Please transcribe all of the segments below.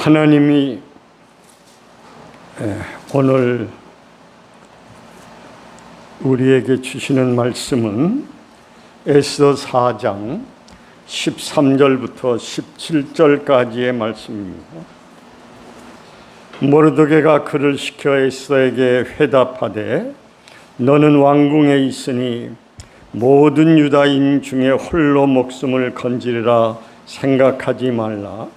하나님이 오늘 우리에게 주시는 말씀은 에스더 4장 13절부터 17절까지의 말씀입니다. 모르드게가 그를 시켜 에스더에게 회답하되 너는 왕궁에 있으니 모든 유다인 중에 홀로 목숨을 건지리라 생각하지 말라.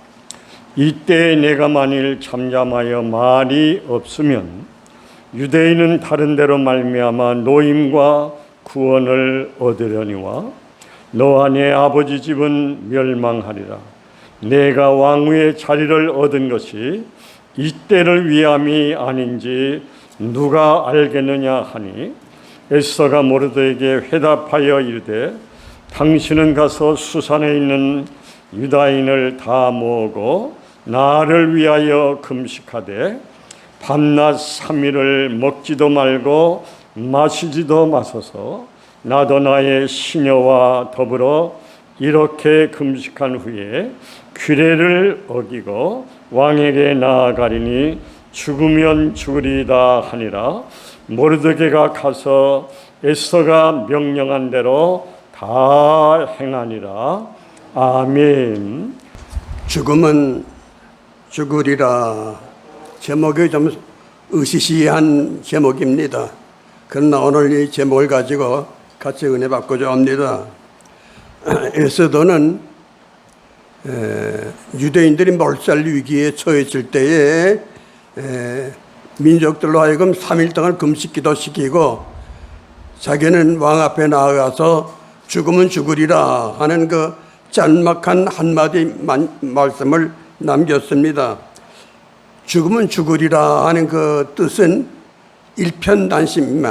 이때 내가 만일 잠잠하여 말이 없으면 유대인은 다른 데로 말미암아 노임과 구원을 얻으려니와 너와 내 아버지 집은 멸망하리라. 내가 왕위의 자리를 얻은 것이 이때를 위함이 아닌지 누가 알겠느냐 하니 에스더가 모르드에게 회답하여 이르되 당신은 가서 수산에 있는 유다인을 다 모으고 나를 위하여 금식하되 밤낮 3일을 먹지도 말고 마시지도 마소서. 나도 나의 시녀와 더불어 이렇게 금식한 후에 규례를 어기고 왕에게 나아가리니 죽으면 죽으리다 하니라. 모르드게가 가서 에스더가 명령한 대로 다 행하니라. 아멘. 죽음은 죽으리라. 제목이 좀 으시시한 제목입니다. 그러나 오늘 이 제목을 가지고 같이 은혜 받고자 합니다. 에스더는 유대인들이 몰살 위기에 처해질 때에 민족들로 하여금 3일 동안 금식기도 시키고 자기는 왕 앞에 나아가서 죽으면 죽으리라 하는 그 짤막한 한마디 말씀을 남겼습니다. 죽으면 죽으리라 하는 그 뜻은 일편단심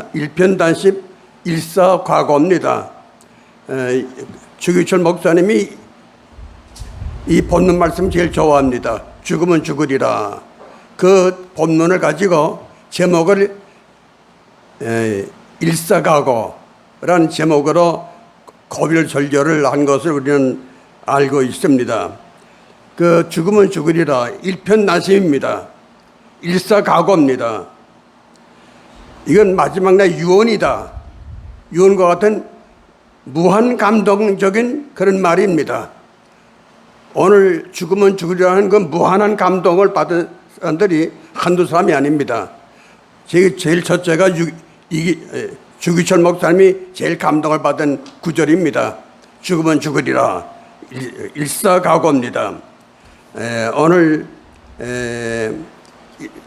일사과거입니다. 주기철 목사님이 이 본문 말씀 제일 좋아합니다. 죽으면 죽으리라. 그 본문을 가지고 제목을 일사과거라는 제목으로 고별설교를 한 것을 우리는 알고 있습니다. 그 죽으면 죽으리라 일편단심입니다. 일사과거입니다. 이건 마지막 날 유언이다. 유언과 같은 무한 감동적인 그런 말입니다. 오늘 죽으면 죽으리라는 건 무한한 감동을 받은 사람들이 한두 사람이 아닙니다. 제일 첫째가 주기철 목사님이 제일 감동을 받은 구절입니다. 죽으면 죽으리라 일사과거입니다. 오늘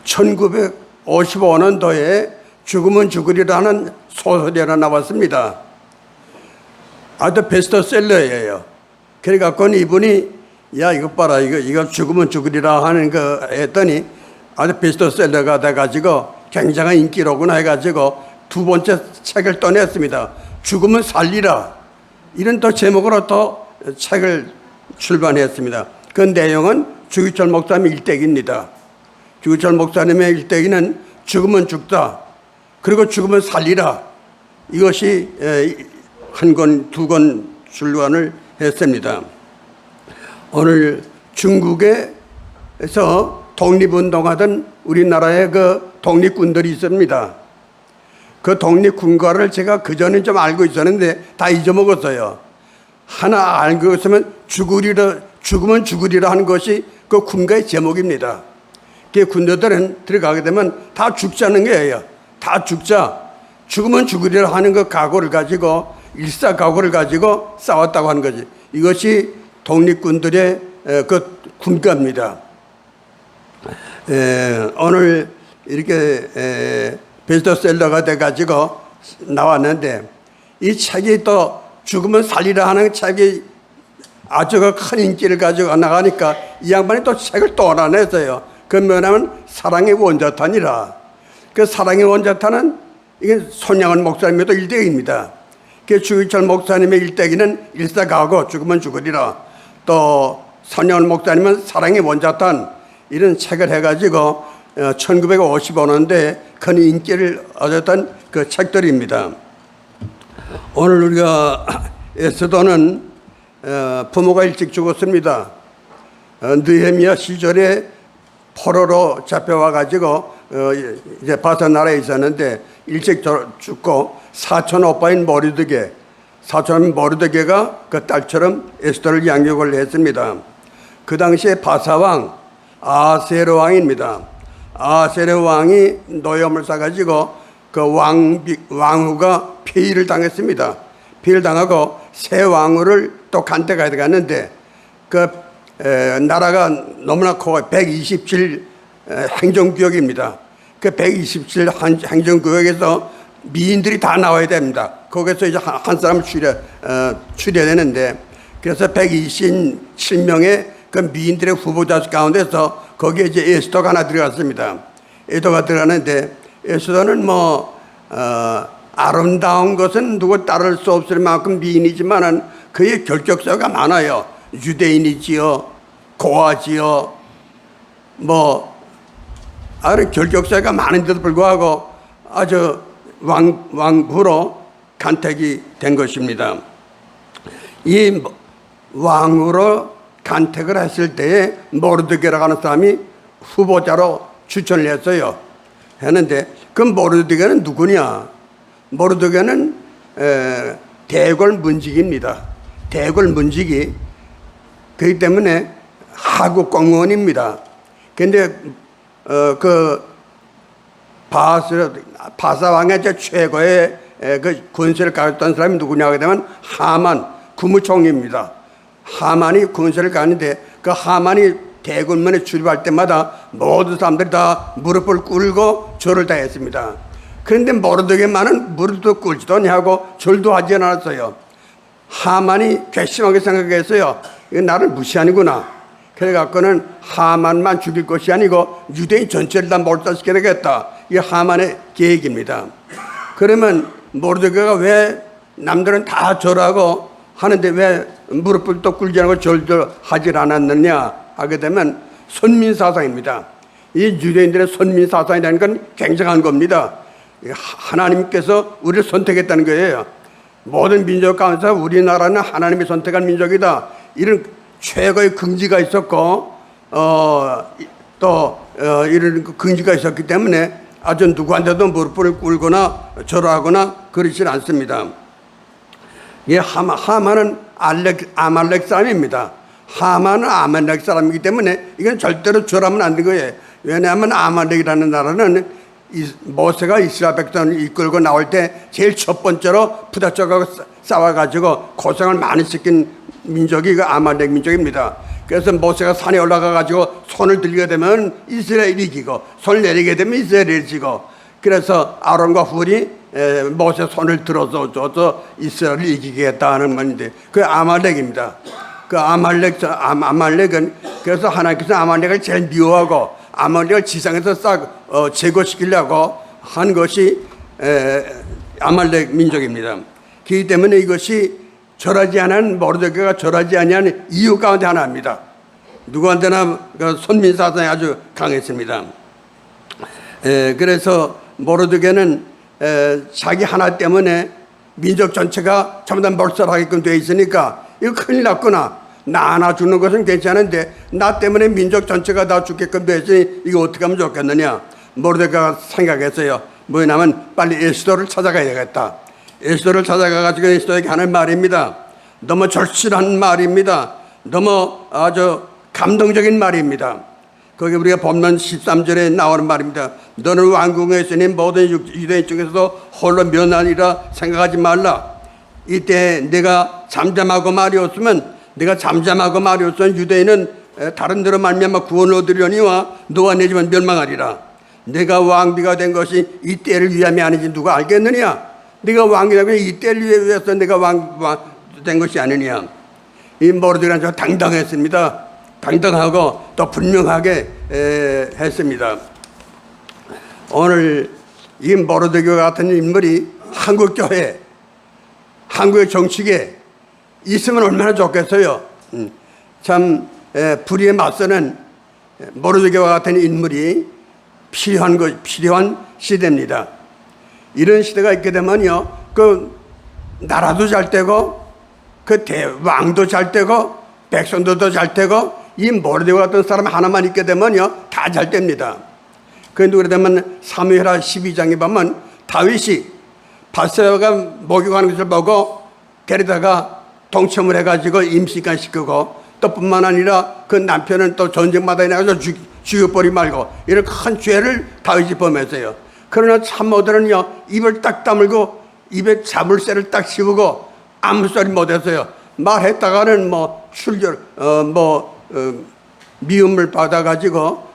1955년도에 죽으면 죽으리라는 소설이 하나 나왔습니다. 아주 베스트셀러예요. 그래갖고 이분이 야 이거 봐라 이거 죽으면 죽으리라 하는 거 했더니 아주 베스트셀러가 돼가지고 굉장한 인기로구나 해가지고 두 번째 책을 떠냈습니다. 죽으면 살리라 이런 또 제목으로 또 책을 출版했습니다. 그 내용은 주기철 목사님 일대기입니다. 주기철 목사님의 일대기는 죽으면 죽다 그리고 죽으면 살리라 이것이 한 권, 두 권 출간을 했습니다. 오늘 중국에서 독립운동하던 우리나라의 그 독립군들이 있습니다. 그 독립군가를 제가 그전에 좀 알고 있었는데 다 잊어먹었어요. 하나 알고 있으면 죽으면 죽으리라 하는 것이 그 군가의 제목입니다. 그 군대들은 들어가게 되면 다 죽자는 거예요. 다 죽자. 죽으면 죽으리라 하는 그 각오를 가지고 일사각오를 가지고 싸웠다고 하는 거지. 이것이 독립군들의 그 군가입니다. 오늘 이렇게 베스트셀러가 돼가지고 나왔는데 이 책이 또 죽으면 살리라 하는 책이 아주 큰 인기를 가지고 나가니까 이 양반이 또 책을 또 하나 냈어요. 그 뭐냐면 사랑의 원자탄이라. 그 사랑의 원자탄은 이게 손양원 목사님의 또 일대기입니다. 그 주기철 목사님의 일대기는 일사과거 죽으면 죽으리라. 또 손양원 목사님은 사랑의 원자탄 이런 책을 해가지고 1955년도에 큰 인기를 얻었던 그 책들입니다. 오늘 우리가 에스더는 부모가 일찍 죽었습니다. 느헤미야 시절에 포로로 잡혀와 가지고 이제 바사 나라에 있었는데 일찍 죽고 사촌 오빠인 모르드게가 그 딸처럼 에스더를 양육을 했습니다. 그 당시에 바사왕 아세르 왕입니다. 아세르 왕이 노염을 싸가지고 그 왕후가 폐위를 당했습니다. 폐위를 당하고 새 왕후를 또 간택하여 갔는데 그 나라가 너무나 커 127 행정구역입니다. 그 127 행정구역에서 미인들이 다 나와야 됩니다. 거기서 이제 한 사람 추려되는데 그래서 127명의 그 미인들의 후보자 가운데서 거기에 이제 에스더가 하나 들어갔습니다. 에스더가 들어가는데 에스더는 아름다운 것은 누구 따를 수 없을 만큼 미인이지만은 그의 결격사가 많아요. 유대인이지요, 고아지요, 아주 결격사가 많은데도 불구하고 아주 왕후로 간택이 된 것입니다. 이 왕후로 간택을 했을 때에 모르드게라고 하는 사람이 후보자로 추천을 했어요. 했는데 그 모르드게는 누구냐? 모르드게는 대궐 문직입니다. 대궐 문직이 그렇기 때문에 하국 공무원입니다. 그런데 그 바사 왕의 최고의 그 군세를 가졌던 사람이 누구냐 하게 되면 하만 국무총리입니다. 하만이 군세를 가는데 그 하만이 대궐문에 출입할 때마다 모든 사람들이 다 무릎을 꿇고 절을 다 했습니다. 그런데 모르드게만은 무릎도 꿇지도 않냐고 절도 하지 않았어요. 하만이 괘씸하게 생각했어요. 이거 나를 무시하는구나. 그래갖고는 하만만 죽일 것이 아니고 유대인 전체를 다 몰살시켜야 되겠다. 이게 하만의 계획입니다. 그러면 모르드게가 왜 남들은 다 절하고 하는데 왜 무릎을 또 꿇지 않고 절도 하지 않았느냐 하게 되면 선민사상입니다. 이 유대인들의 선민사상이라는 건 굉장한 겁니다. 하나님께서 우리를 선택했다는 거예요. 모든 민족 가운데서 우리나라는 하나님이 선택한 민족이다. 이런 최고의 긍지가 있었고 이런 긍지가 있었기 때문에 아주 누구한테도 무릎을 꿇거나 절하거나 그러질 않습니다. 예, 하만은 아말렉 사람입니다. 하만은 아말렉 사람이기 때문에 이건 절대로 절하면 안 되는 거예요. 왜냐하면 아말렉이라는 나라는 모세가 이스라엘 백성을 이끌고 나올 때 제일 첫 번째로 부닥쳐가고 싸워가지고 고생을 많이 시킨 민족이 그 아말렉 민족입니다. 그래서 모세가 산에 올라가가지고 손을 들게 되면 이스라엘이 이기고 손을 내리게 되면 이스라엘이 지고 그래서 아론과 훌이 모세 손을 들어서 줘서 이스라엘을 이기겠다는 말인데 그 아말렉입니다. 그 아말렉은 그래서 하나님께서 아말렉을 제일 미워하고 아말렉을 지상에서 싹 제거시키려고 한 것이 아말렉 민족입니다. 그렇기 때문에 이것이 절하지 않은 모르드게가 절하지 아니한 이유 가운데 하나입니다. 누구한테나 선민사상이 아주 강했습니다. 그래서 모르드게는 자기 하나 때문에 민족 전체가 전부 다 몰살하게끔 되어 있으니까 이거 큰일 났구나. 나 하나 죽는 것은 괜찮은데 나 때문에 민족 전체가 다 죽게끔 되어 있으니 이거 어떻게 하면 좋겠느냐. 모르드게가 생각했어요. 뭐냐면 빨리 에스더를 찾아가야 되겠다. 에스더를 찾아가가지고 에스더에게 하는 말입니다. 너무 절실한 말입니다. 너무 아주 감동적인 말입니다. 거기 우리가 본문 13절에 나오는 말입니다. 너는 왕궁에 있으니 모든 유대인 중에서도 홀로 면하리라 생각하지 말라. 이때 내가 잠잠하고 말이 없으면 유대인은 다른 데로 말미암아 구원을 얻으려니와 너와 내 집은 멸망하리라. 내가 왕비가 된 것이 이 때를 위함이 아니지 누가 알겠느냐. 네가 왕이 되고 이 때를 위해서 내가 왕 된 것이 아니냐. 이 모르드게는 당당했습니다. 당당하고 또 분명하게 했습니다. 오늘 이 모르드게 같은 인물이 한국 교회, 한국의 정치계에 있으면 얼마나 좋겠어요. 참 불의에 맞서는 모르드게와 같은 인물이 필요한 시대입니다. 이런 시대가 있게 되면요, 그 나라도 잘 되고, 그 왕도 잘 되고, 백성들도 잘 되고, 이 모르드가 같은 사람 하나만 있게 되면요 다 잘 됩니다. 그런데 그러다 보면 사무엘하 12장에 보면 다윗이 바세바가 목욕하는 것을 보고 데려다가 동침을 해가지고 임시간 시키고 또 뿐만 아니라 그 남편은 또 전쟁마다 나가서 죽여버리 말고 이런 큰 죄를 다윗이 범했어요. 그러나 참모들은요 입을 딱 다물고 입에 자물쇠를 딱 씌우고 아무 소리 못했어요. 말했다가는 뭐 미움을 받아가지고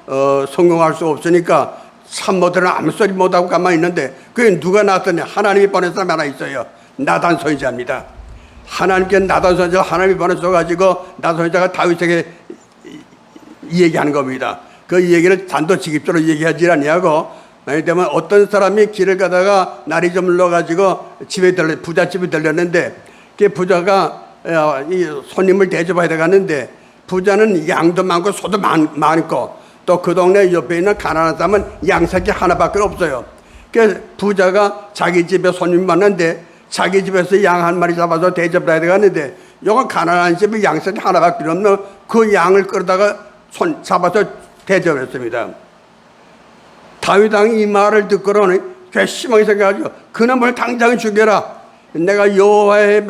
성공할 수 없으니까 참모들은 아무 소리 못하고 가만히 있는데 그게 누가 나왔더니 하나님이 보낸 사람이 하나 있어요. 나단 선지자입니다. 하나님께 나단 선지자 하나님이 보내셔가지고 나단 선지자가 다윗에게 얘기하는 겁니다. 그 얘기를 단도직입적으로 얘기하지 아니하고 만약 되면 어떤 사람이 길을 가다가 날이 좀 흘러가지고 부잣집에 들렸는데 그 부자가 이 손님을 대접해야 되겠는데 부자는 양도 많고 소도 많고 또 그 동네 옆에 있는 가난한 사람은 양새끼 하나밖에 없어요. 그래서 부자가 자기 집에 손님 왔는데 자기 집에서 양 한 마리 잡아서 대접을 해야 되겠는데 요건 가난한 집에 양새끼 하나밖에 없는 그 양을 끌다가 잡아서 대접했습니다. 다윗 왕이 이 말을 듣고는 괘씸하게 생각하죠. 그놈을 당장 죽여라. 내가 여호와의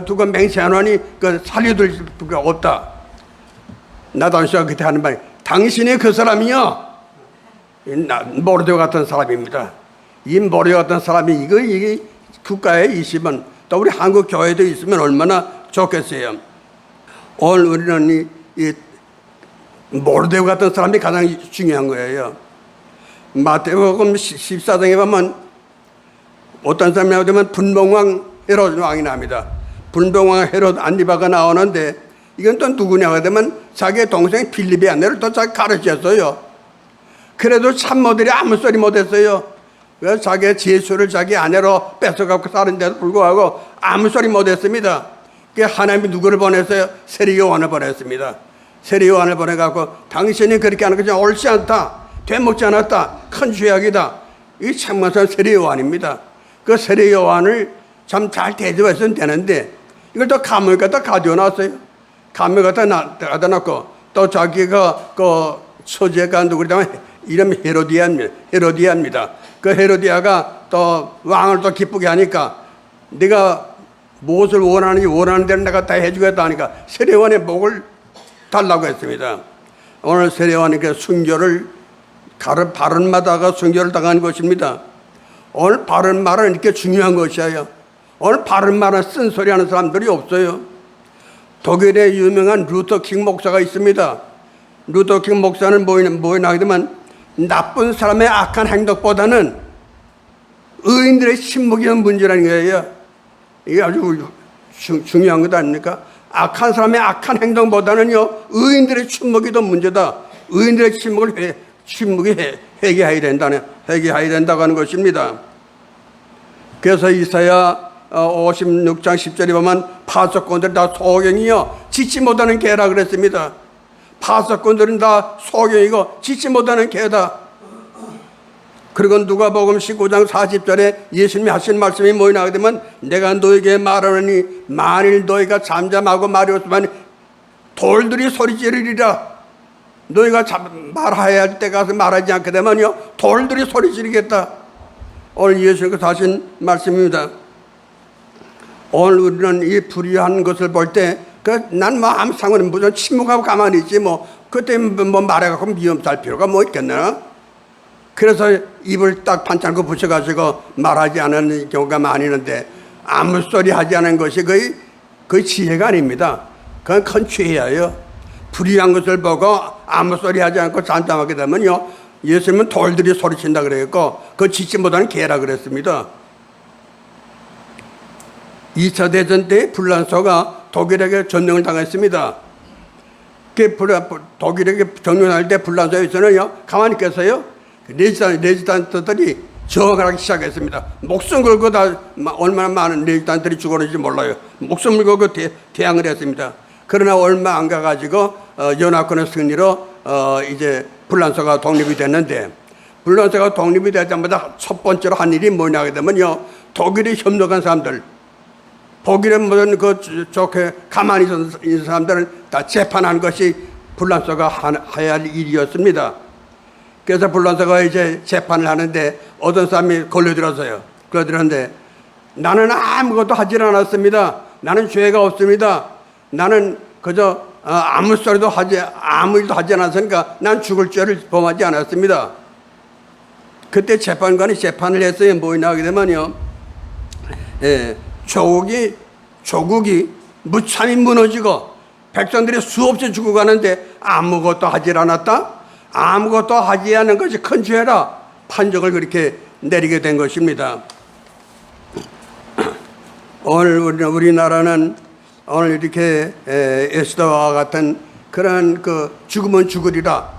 두고 맹세하노니 그 살려둘 수가 없다. 나단 씨가 그때 하는 말이 당신이 그 사람이요 모르드가 같은 사람입니다. 이 모르드가 같은 사람이 이게 국가에 있으면 또 우리 한국 교회도 있으면 얼마나 좋겠어요. 오늘 우리는 이 모르드가 같은 사람이 가장 중요한 거예요. 마태복음 14장에 보면 어떤 사람이 나오면 분봉왕 헤롯 왕이 나옵니다. 분봉왕 헤롯 안디바가 나오는데 이건 또 누구냐고 되면 자기 동생 빌립의 아내를 또 자기 가르쳤어요. 그래도 참모들이 아무 소리 못했어요. 그래서 자기 제수를 자기 아내로 뺏어갖고 사는데도 불구하고 아무 소리 못했습니다. 그 하나님이 누구를 보냈어요? 세례 요한을 보냈습니다. 세례 요한을 보내갖고 당신이 그렇게 하는 것이 옳지 않다. 되먹지 않았다. 큰 죄악이다. 이 참모선 세례 요한입니다. 그 세례 요한을 참 잘 대접했으면 되는데 이걸 또 감옥에 갖다 가져놨어요. 감옥에 갖다 놨고 또 자기가 그 처제가 누구냐면 이름이 헤로디아입니다. 그 헤로디아가 또 왕을 또 기쁘게 하니까 네가 무엇을 원하는지 원하는 대로 내가 다 해주겠다 하니까 세례요한의 목을 달라고 했습니다. 오늘 세례요한이 순교를 바른마다가 순교를 당한 것입니다. 오늘 바른 말은 이렇게 중요한 것이에요. 오늘 바른 말은 쓴소리 하는 사람들이 없어요. 독일의 유명한 루터킹 목사가 있습니다. 루터킹 목사는 뭐냐게 되면 나쁜 사람의 악한 행동보다는 의인들의 침묵이 문제라는 거예요. 이게 아주 중요한 것 아닙니까? 악한 사람의 악한 행동보다는요 의인들의 침묵이 더 문제다. 의인들의 침묵이 회개해야 된다고 하는 것입니다. 그래서 이사야 56장 10절에 보면 파수꾼들은 다 소경이요 짓지 못하는 개라 그랬습니다. 파수꾼들은 다 소경이고 짓지 못하는 개다. 그리고 누가복음 19장 40절에 예수님이 하신 말씀이 뭐냐 되면 내가 너에게 말하노니 만일 너희가 잠잠하고 말이 없으면 돌들이 소리 지르리라. 너희가 말해야 할 때 가서 말하지 않게 되면요 돌들이 소리 지르겠다. 오늘 예수님께서 하신 말씀입니다. 오늘 우리는 이 불의한 것을 볼 때 난 뭐 아무 상관은 무슨 침묵하고 가만히 있지 뭐 그때 뭐 말해갖고 미움 살 필요가 뭐 있겠나. 그래서 입을 딱 반창고 붙여가지고 말하지 않는 경우가 많이 있는데 아무 소리 하지 않은 것이 거의 지혜가 아닙니다. 그건 큰 죄예요. 불의한 것을 보고 아무 소리 하지 않고 잠잠하게 되면요 예수님은 돌들이 소리친다 그랬고 그 짓지 못하는 개라 그랬습니다. 2차 대전 때 불란서가 독일에게 전쟁을 당했습니다. 독일에게 전쟁할 때 불란서에서는요 가만히 있겠어요? 레지단트들이 저항을 하기 시작했습니다. 목숨 걸고 다 얼마나 많은 레지단트들이 죽었는지 몰라요. 목숨을 걸고 대항을 했습니다. 그러나 얼마 안 가가지고 연합군의 승리로 이제 불란서가 독립이 됐는데 불란서가 독립이 되자마자 첫 번째로 한 일이 뭐냐 하게 되면요 독일에 협력한 사람들 독일의 모든 좋게 가만히 있는 사람들은 다 재판한 것이 불란서가 해야 할 일이었습니다. 그래서 불란서가 이제 재판을 하는데 어떤 사람이 걸려들었어요. 걸려들었는데 나는 아무것도 하질 않았습니다. 나는 죄가 없습니다. 나는 그저 아무 일도 하지 않았으니까 난 죽을 죄를 범하지 않았습니다. 그때 재판관이 재판을 했어요. 뭐냐 하게 되면요, 조국이 무참히 무너지고 백성들이 수없이 죽어가는데 아무것도 하질 않았다. 아무것도 하지 않은 것이 큰 죄라 판정을 그렇게 내리게 된 것입니다. 오늘 우리나라는 오늘 이렇게 에스더와 같은 그런 그 죽으면 죽으리라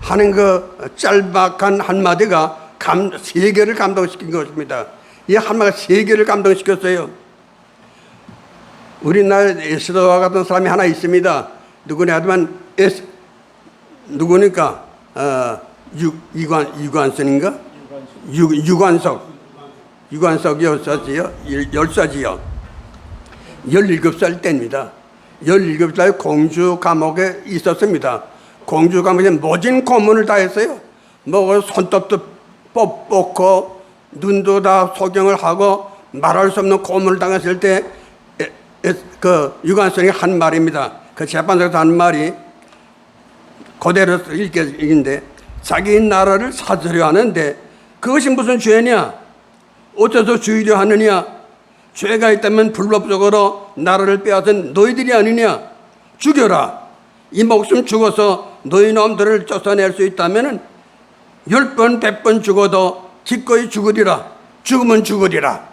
하는 그 짤막한 한마디가 세계를 감동시킨 것입니다. 이 한마디가 세계를 감동시켰어요. 우리나라 에스더와 같은 사람이 하나 있습니다. 누구냐 하면 누구니까 유관선인가? 유관석 열사지요. 17살 때입니다. 17살 공주 감옥에 있었습니다. 공주 감옥에 모진 고문을 다 했어요. 뭐 손톱도 뽑고 눈도 다 소경을 하고 말할 수 없는 고문을 당했을 때 그 유관선이 한 말입니다. 그 재판소에서 한 말이 그대로 읽는데 자기 나라를 사주려 하는데 그것이 무슨 죄냐? 어째서 죽이려 하느냐? 죄가 있다면 불법적으로 나라를 빼앗은 너희들이 아니냐? 죽여라. 이 목숨 죽어서 너희 놈들을 쫓아낼 수 있다면 10번 100번 죽어도 기꺼이 죽으리라. 죽으면 죽으리라.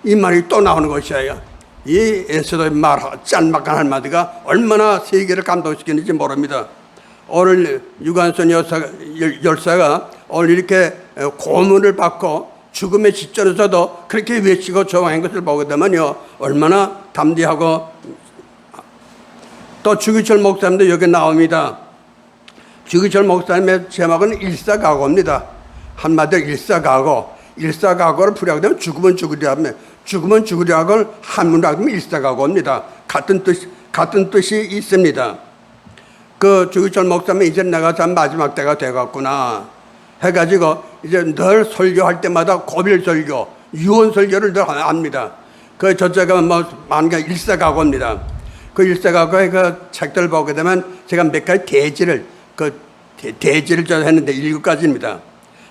이 말이 또 나오는 것이에요. 이 에스더의 말 짤막한 한마디가 얼마나 세계를 감동시키는지 모릅니다. 오늘 유관선 열사가 오늘 이렇게 고문을 받고 죽음의 직전에서도 그렇게 외치고 저항한 것을 보게 되면요, 얼마나 담대하고. 또 주기철 목사님도 여기 나옵니다. 주기철 목사님의 제목은 일사각오입니다. 한마디로 일사각오를 풀이하게 되면 죽으면 죽으려 하면 죽으면 죽으려고 한문으로 하면 일사각오입니다. 같은 뜻이 있습니다. 그 주기철 목사님 이제 내가 참 마지막 때가 돼갔구나 해가지고 이제 늘 설교할 때마다 고별 설교, 유언 설교를 늘 합니다. 그 저자가 뭐 많은 게 일사각오입니다. 그 일사각오의 그 책들 보게 되면 제가 몇 가지 대지를 저 했는데 7가지입니다.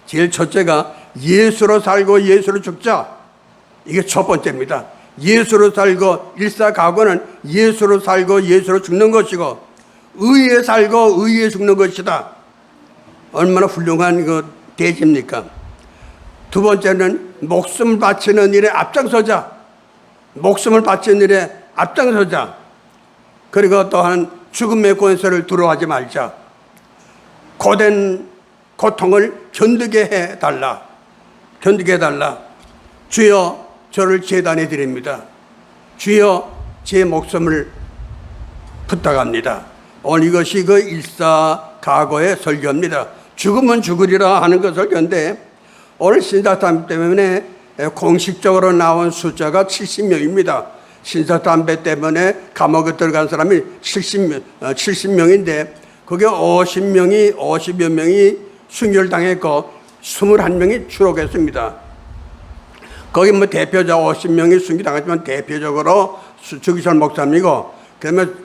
제일 첫째가 예수로 살고 예수로 죽자. 이게 첫 번째입니다. 예수로 살고 일사각오는 예수로 살고 예수로 죽는 것이고 의에 살고 의에 죽는 것이다. 얼마나 훌륭한 그 대지입니까? 두 번째는 목숨을 바치는 일에 앞장서자. 목숨을 바치는 일에 앞장서자. 그리고 또한 죽음의 권세를 두려워하지 말자. 고된 고통을 견디게 해달라. 주여 저를 제단에 드립니다. 주여 제 목숨을 부탁합니다. 오늘 이것이 그 일사각오의 설교입니다. 죽으면 죽으리라 하는 그 설교인데 오늘 신사담배 때문에 공식적으로 나온 숫자가 70명입니다. 신사담배 때문에 감옥에 들어간 사람이 70명인데 그게 50여 명이 순결당했고 21명이 추록했습니다. 거기 뭐 대표자 50명이 순교당했지만 대표적으로 주기철 목사님이고 그러면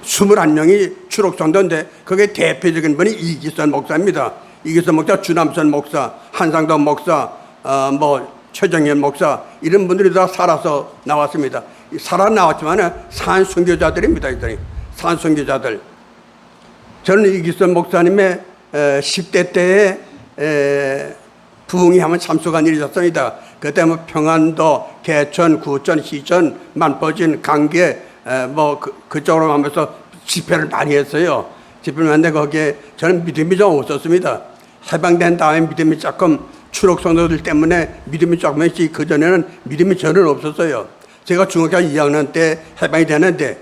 21명이 추록성도인데 그게 대표적인 분이 이기선 목사입니다. 이기선 목사, 주남선 목사, 한상동 목사, 최정현 목사 이런 분들이 다 살아서 나왔습니다. 살아 나왔지만 산순교자들입니다. 산순교자들. 저는 이기선 목사님의 10대 때에 부흥이 한번 참석한 일이 있었습니다. 그때 뭐 평안도, 개천, 구천, 시천, 만포진, 강계 그쪽으로 하면서 집회를 많이 했어요. 집회를 했는데 거기에 저는 믿음이 좀 없었습니다. 해방된 다음에 믿음이 조금 추록 성도들 때문에 믿음이 조금 있지 그전에는 믿음이 전혀 없었어요. 제가 중학교 2학년 때 해방이 되는데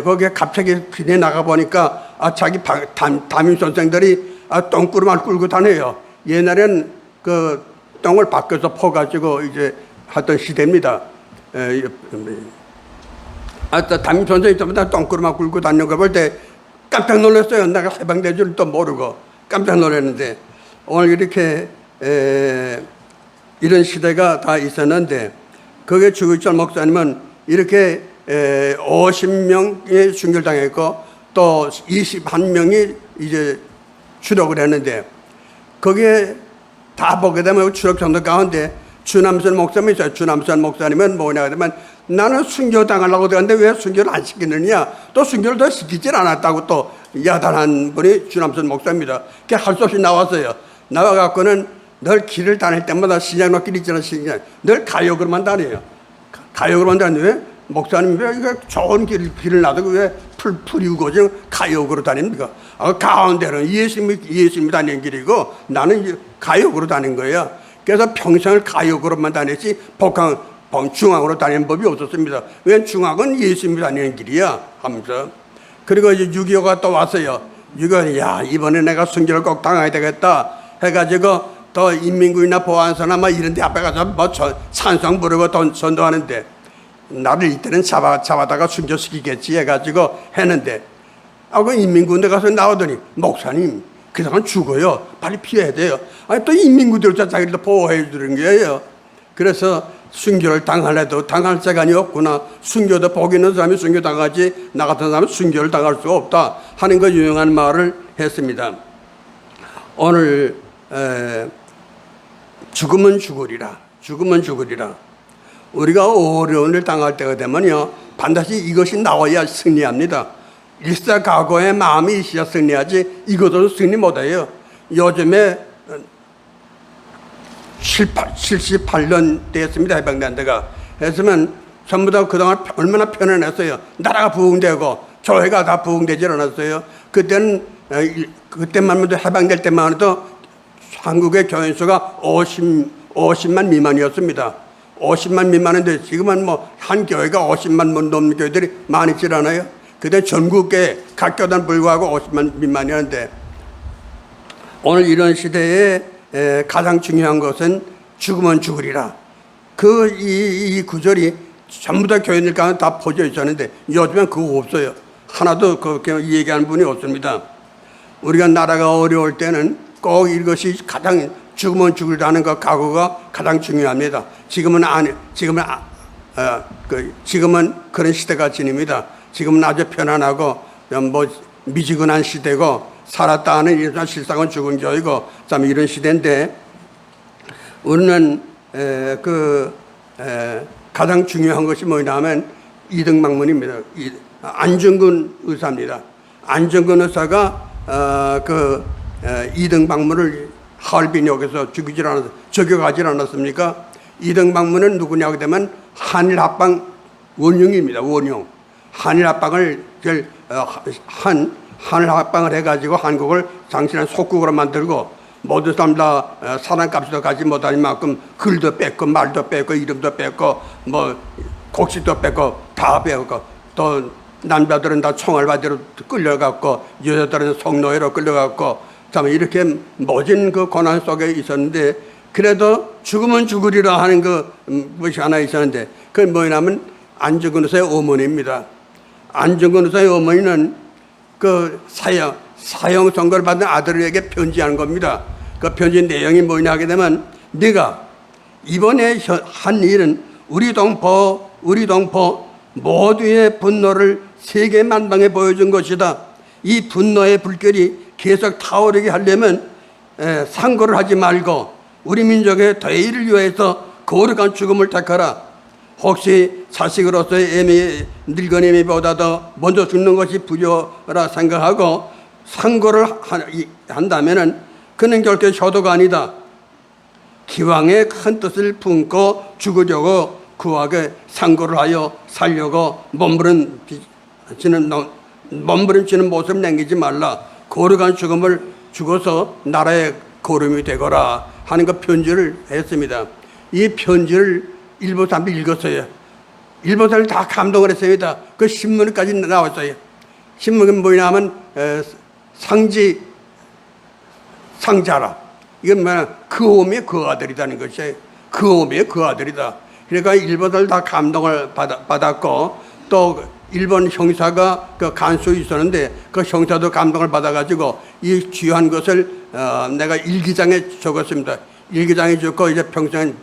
거기에 갑자기 길에 나가 보니까 자기 담임 선생들이 똥구름을 끌고 다녀요. 옛날엔 그 똥을 밖에서 퍼가지고 이제 하던 시대입니다. 담임 선생님 때문에 똥구르마 굴고 다니는 거 볼 때 깜짝 놀랐어요. 내가 해방된 줄 또 모르고 깜짝 놀랐는데 오늘 이렇게 이런 시대가 다 있었는데 거기에 주기철 목사님은 이렇게 50명이 순교당했고 또 21명이 이제 추록을 했는데 거기에 다 보게 되면 추록 정도 가운데 주남선 목사님이 있어요. 주남선 목사님은 뭐냐 하면 나는 순교당하려고 들었는데 왜 순교를 안 시키느냐, 또 순교를 더 시키질 않았다고 또 야단한 분이 주남선 목사입니다. 그게 할 수 없이 나왔어요. 나와갖고는 늘 길을 다닐 때마다 신장로 길 있잖아, 신장. 늘 가요그로만 다녀요. 가요그로만 다니는데 왜 목사님 왜 이거 좋은 길을 놔두고 왜 풀이고 지금 가요그로 다닙니까? 가운데는 예수님이 다니는 길이고 나는 가요그로 다닌 거예요. 그래서 평생을 가요그로만 다녔지 중앙으로 다니는 법이 없었습니다. 왜 중앙은 예수님이 다니는 길이야 하면서. 그리고 이제 6.25가 또 왔어요. 6.25는 야 이번에 내가 순교를 꼭 당해야 되겠다 해가지고 더 인민군이나 보안소나 뭐 이런 데 앞에 가서 뭐 찬송 부르고 전도하는데 나를 이때는 잡아다가 순교시키겠지 해가지고 했는데 그 인민군대 가서 나오더니 목사님 그 사람 죽어요. 빨리 피해야 돼요. 아니 또 인민군대로 자기를 보호해 주는 거예요. 그래서 순교를 당할래도 당할 시간이 없구나. 순교도 복 있는 사람이 순교 당하지 나 같은 사람은 순교를 당할 수 없다 하는 그 유용한 말을 했습니다. 오늘 죽으면 죽으리라. 죽으면 죽으리라. 우리가 어려운 일 당할 때가 되면요 반드시 이것이 나와야 승리합니다. 일사각오의 마음이 있어야 승리하지 이것도 승리 못해요. 요즘에 78년 됐습니다. 해방된 데가. 했으면 전부 다 그동안 얼마나 편안했어요. 나라가 부흥되고 교회가 다 부흥되질 않았어요. 그때만 해도 해방될 때만 해도 한국의 교인 수가 50만 미만이었습니다. 50만 미만인데 지금은 뭐 한 교회가 50만 넘는 교회들이 많이 있질 않아요. 그때 전국에 각 교단 불구하고 50만 미만이었는데 오늘 이런 시대에 가장 중요한 것은 죽으면 죽으리라. 이 구절이 전부 다 교인들 가운데 다 퍼져 있었는데 요즘엔 그거 없어요. 하나도 그렇게 얘기하는 분이 없습니다. 우리가 나라가 어려울 때는 꼭 이것이 가장 죽으면 죽으리라는 그 각오가 가장 중요합니다. 지금은 그런 시대가 지닙니다. 지금은 아주 편안하고 뭐 미지근한 시대고 살았다 하는 이런 실상은 죽은 교이고 참 이런 시대인데 우리는 가장 중요한 것이 뭐냐면 이등방문입니다. 안중근 의사입니다. 안중근 의사가 이등방문을 하얼빈역에서 저격하지 않았습니까? 이등방문은 누구냐고 되면 한일합방 원흉입니다. 원흉. 한일합방을 해가지고 한국을 당신의 속국으로 만들고 모든 사람 다 사람값도 가지 못할 만큼 글도 뺐고 말도 뺐고 이름도 뺐고 뭐 곡식도 뺐고 다 뺐고 또 남자들은 다 총알바지로 끌려갔고 여자들은 성노예로 끌려갔고 참 이렇게 모진 그 고난 속에 있었는데 그래도 죽으면 죽으리라 하는 것이 하나 있었는데 그게 뭐냐면 안중근 의사의 어머니입니다. 안중근 의사의 어머니는 그 사형 선고를 받은 아들에게 편지한 겁니다. 그 편지 내용이 뭐냐 하게 되면 네가 이번에 한 일은 우리 동포 모두의 분노를 세계 만방에 보여준 것이다. 이 분노의 불결이 계속 타오르게 하려면 상고를 하지 말고 우리 민족의 대의를 위해서 거룩한 죽음을 택하라. 혹시 자식으로서의 늙은이보다도 먼저 죽는 것이 부요라 생각하고 상고를 한다면 그는 결코 효도가 아니다. 기왕의 큰 뜻을 품고 죽으려고 구하게 상고를 하여 살려고 몸부림치는 모습을 남기지 말라. 거룩한 죽음을 죽어서 나라의 거름이 되거라 하는 그 편지를 했습니다. 이 편지를 일본 사람들이 읽었어요. 일본 사람들이 다 감동을 했습니다. 그 신문까지 나왔어요. 신문은 뭐냐면 상자라. 이건 뭐냐 그 홈의 그 아들이라는 것이에요. 그 홈의 그 아들이다. 그러니까 일본 사람들 다 감동을 받았고 또 일본 형사가 그 간수에 있었는데 그 형사도 감동을 받아가지고 이 귀한 것을 내가 일기장에 적었습니다. 일기장에 적고 이제 평생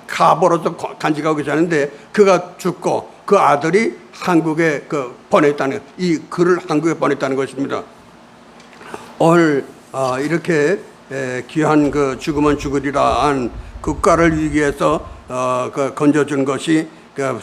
가보로서 간직하고 계셨는데 그가 죽고 그 아들이 한국에 보냈다는 이 글을 한국에 보냈다는 것입니다. 오늘 이렇게 귀한 그 죽으면 죽으리라 한 국가를 위기에서 건져준 것이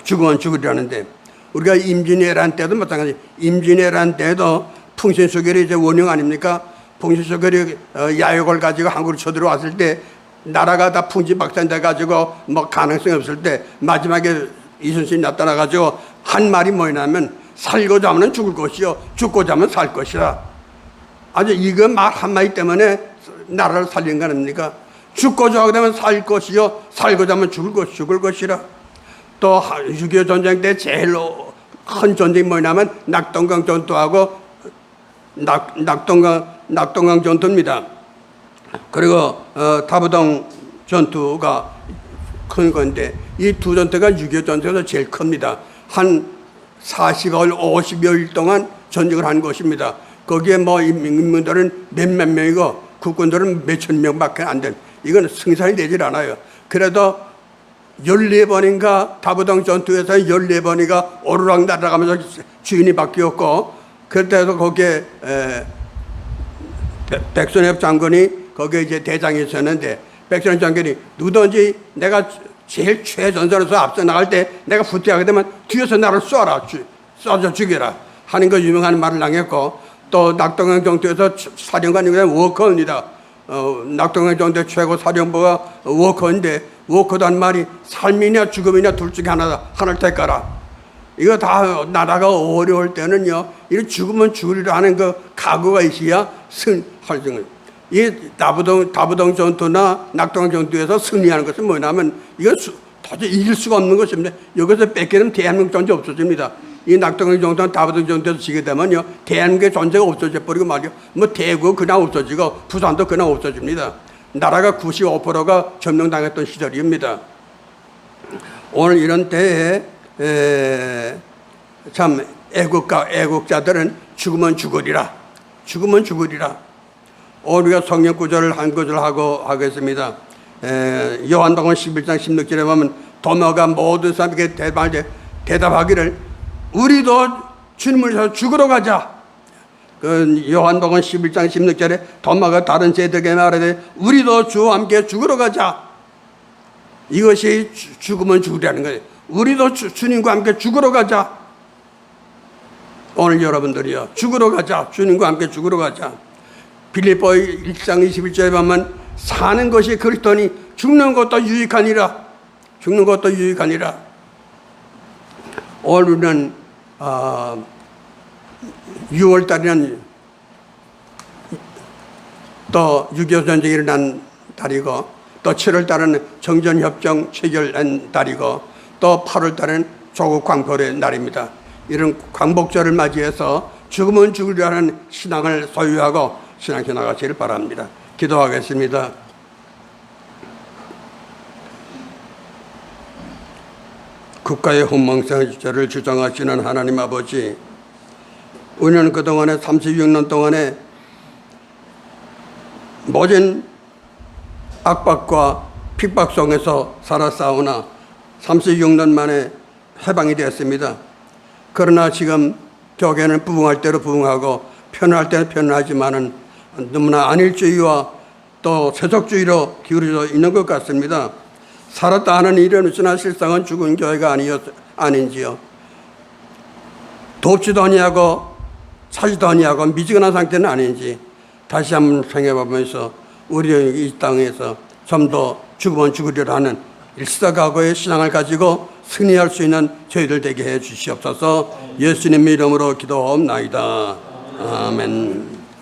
죽으면 죽으리라는데 우리가 임진왜란 때도 마찬가지. 임진왜란 때도 풍신수결이 이제 원흉 아닙니까? 풍신수결이 야욕을 가지고 한국으로 쳐들어왔을 때 나라가 다 풍지박산돼 가지고 뭐 가능성이 없을 때 마지막에 이순신이 나타나 가지고 한 말이 뭐냐면 살고자 하면 죽을 것이요 죽고자 하면 살 것이라. 아주 이거 말 한마디 때문에 나라를 살린 거 아닙니까? 죽고자 하게 되면 살 것이요 살고자 하면 죽을 것이라. 또 6.25 전쟁 때 제일 큰 전쟁이 뭐냐면 낙동강 전투하고 낙동강 전투입니다. 그리고 다부동 전투가 큰 건데 이 두 전투가 6.25 전투에서 제일 큽니다. 한 40일, 50여일 동안 전쟁을 한 것입니다. 거기에 뭐 인민들은 몇몇 명이고 국군들은 몇천 명밖에 안 된. 이건 승산이 되질 않아요. 그래도 14번인가 다부동 전투에서 14번이가 오르락 날아가면서 주인이 바뀌었고 그때도 거기에 백선엽 장군이 거기에 이제 대장이 있었는데 백선엽 장군이 누구든지 내가 제일 최전선에서 앞서 나갈 때 내가 후퇴하게 되면 뒤에서 나를 쏴줘 죽여라 하는 거 유명한 말을 당했고 또 낙동강 전투에서 사령관이 워커입니다. 낙동강 전투 최고 사령부가 워커인데 워커도 한 말이 삶이냐 죽음이냐 둘 중에 하나를 택하라. 이거 다 나라가 어려울 때는요, 이 죽으면 죽으리라 하는 그 각오가 있어야 승할 수. 이 다부동 전투나 낙동강 전투에서 승리하는 것은 뭐냐면 이건 도저히 이길 수가 없는 것입니다. 여기서 뺏기면 대한민국 존재 없어집니다. 이 낙동강 전투나 다부동 전투에서 지게 되면요, 대한민국의 존재가 없어져 버리고 말이요. 뭐 대구 그냥 없어지고 부산도 그냥 없어집니다. 나라가 95%가 점령당했던 시절입니다. 오늘 이런 때에 참 애국자들은 죽으면 죽으리라. 죽으면 죽으리라. 우리가 성경 구절을 한 구절 하겠습니다. 요한복음 11장 16절에 보면 도마가 모든 사람에게 대답하기를 우리도 주님을 위해서 죽으러 가자. 그 요한복음 11장 16절에 도마가 다른 제자에게 말하되 우리도 주와 함께 죽으러 가자. 이것이 죽으면 죽으라는 거예요. 우리도 주님과 함께 죽으러 가자. 오늘 여러분들이요, 죽으러 가자. 주님과 함께 죽으러 가자. 빌립보 1장 21절에 보면 사는 것이 그리스도니 죽는 것도 유익하니라. 죽는 것도 유익하니라. 오늘 우리는 6월달에는 또 6.25 전쟁이 일어난 달이고 또 7월달은 정전협정 체결한 달이고 또 8월달은 조국 광복의 날입니다. 이런 광복절을 맞이해서 죽으면 죽으리라는 신앙을 소유하고 신앙해 나가시길 바랍니다. 기도하겠습니다. 국가의 hun망성을 주장하시는 하나님 아버지, 우리는 그동안에 36년 동안에 모진 압박과 핍박 속에서 살아싸우나 36년 만에 해방이 되었습니다. 그러나 지금 교회는 부흥할 대로 부흥하고 편할 때는 편하지만은 너무나 안일주의와 또 세속주의로 기울어져 있는 것 같습니다. 살았다 하는 일은 있으나 실상은 죽은 교회가 아닌지요. 돕지도 아니하고 사지도 아니하고 미지근한 상태는 아닌지 다시 한번 생각해보면서 우리 이 땅에서 좀 더 죽으면 죽으리라 하는 일사각오의 신앙을 가지고 승리할 수 있는 저희들 되게 해 주시옵소서. 예수님의 이름으로 기도하옵나이다. 아멘.